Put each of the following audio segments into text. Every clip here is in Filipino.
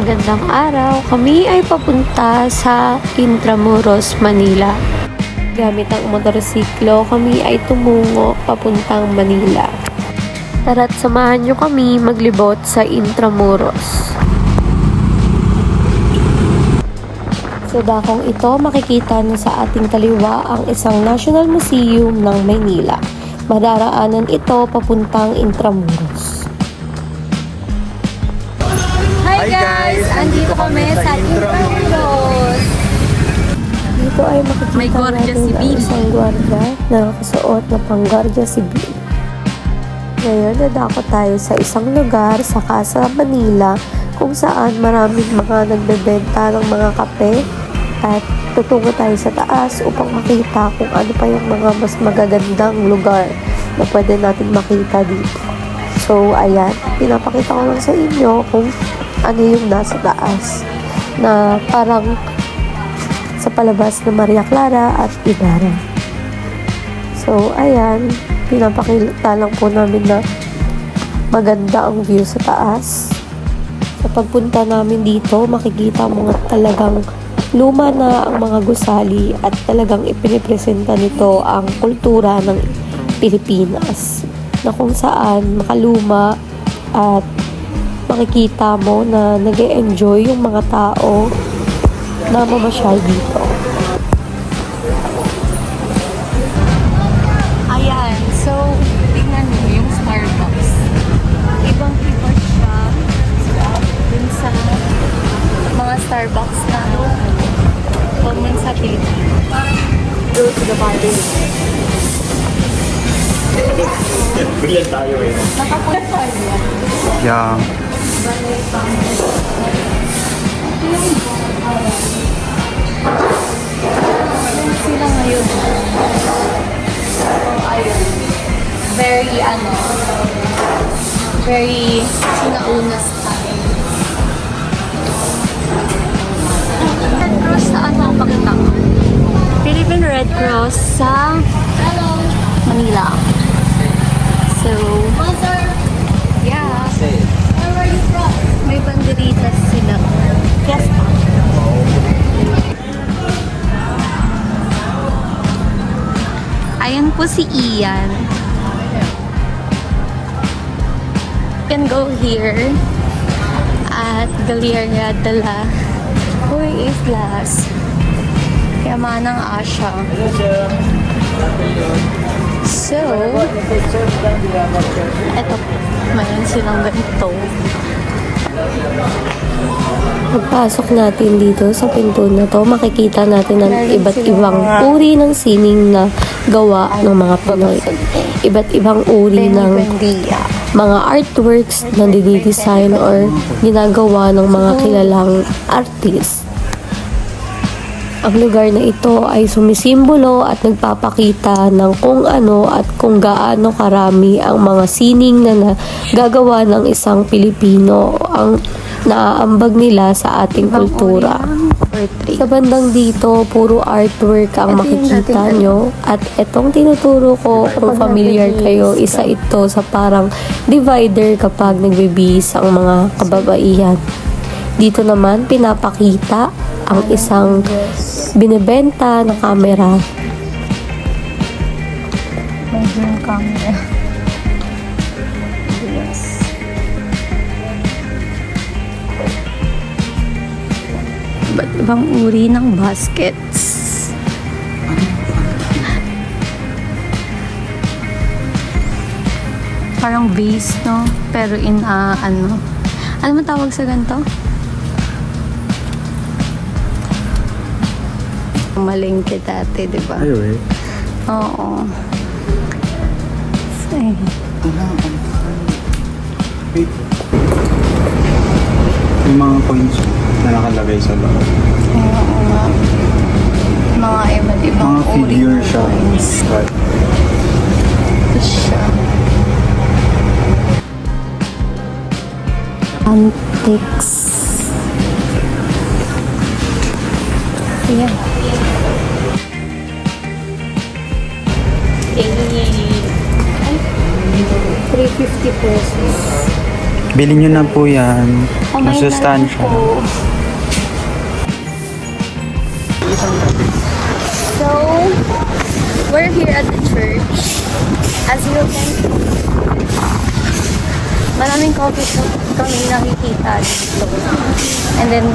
Magandang araw. Kami ay papunta sa Intramuros, Manila. Gamit ang motorsiklo, kami ay tumungo papuntang Manila. Tara't samahan nyo kami maglibot sa Intramuros. Sa dakong ito, makikita nyo sa ating kaliwa ang isang National Museum ng Maynila. Madaraanan ito papuntang Intramuros. Hi guys! Andito kami sa Intramuros. Dito ay makikita May Guardia natin ang Civil. isang gwardiya na nakasuot na pang Guardia Civil. Ngayon, dadako tayo sa isang lugar sa Casa Manila kung saan maraming mga nagbebenta ng mga kape at tutungo tayo sa taas upang makita kung ano pa yung mga mas magagandang lugar na pwede natin makita dito. So, ayan, pinapakita ko lang sa inyo kung ano yung nasa taas na parang sa palabas na Maria Clara at Ibarra. So, ayan, pinapakita lang po namin na maganda ang view sa taas. Sa pagpunta namin dito, makikita mo nga talagang luma na ang mga gusali at talagang ipinipresenta nito ang kultura ng Pilipinas na kung saan makaluma at makikita mo na nag-e-enjoy yung mga tao na mamasyal dito. Ayan, so tingnan mo yung Starbucks. Ibang-iba siya dun sa mga Starbucks na common sa Pilipinas. Go to the party. Brilliant tayo eh. Nakapunta tayo. Yeah. Sila ngayon. So, ayun. Very sinauna style. Red Cross sa ano ang pakita ko? Philippine Red Cross sa Manila. So, yeah. May banderitas sila. Yes, pa. Ayan po si Ian. You can go here at Galleria de la Islas. Yamanang Asya. So, eto, mayroon silang ganito. Pagpasok natin dito sa pinto na to, makikita natin ang iba't ibang uri ng sining na gawa ng mga Pinoy. Iba't ibang uri ng mga artworks na dinidesign or ginagawa ng mga kilalang artist. Ang lugar na ito ay sumisimbolo at nagpapakita ng kung ano at kung gaano karami ang mga sining na gagawa ng isang Pilipino ang naaambag nila sa ating kultura. Sa bandang dito, puro artwork ang makikita nyo. At etong tinuturo ko, kung familiar kayo, isa ito sa parang divider kapag nagbibihis ang mga kababaihan. Dito naman, pinapakita ang isang binibenta na camera. May zoom camera. Yes. Iba't ibang uri ng baskets. Parang vase, no? Pero in, ano mo tawag sa ganito? Malengke dati, di ba? Ayo eh. Oo. Say. Wait. Yung mga coins na nakalagay sa loob. Oo nga. Mga iba't ibang Mga figure siya. But, Ito siya. Antiques. Ayan. 350 pesos. Bilhin nyo na po yan. Kamay na lang Masustansya. po. So, we're here at the church. As you can see, maraming coffee shop kami nakikita dito. And then,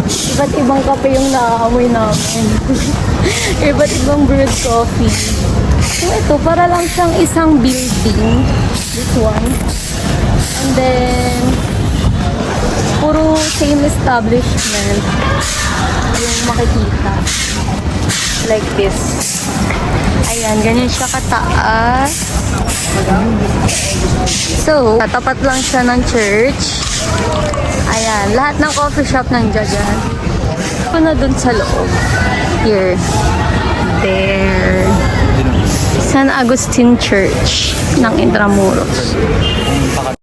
iba't ibang kape yung naaamoy namin. Iba't ibang brewed coffee. So, ito, para lang siyang isang building. This one. And then, puro same establishment yung makikita. Like this. Ayan, ganyan siya kataas. So, tapat lang siya ng church. Ayan, lahat ng coffee shop nandiyan dyan. Ito na dun sa loob. Here. There. San Agustin Church ng Intramuros.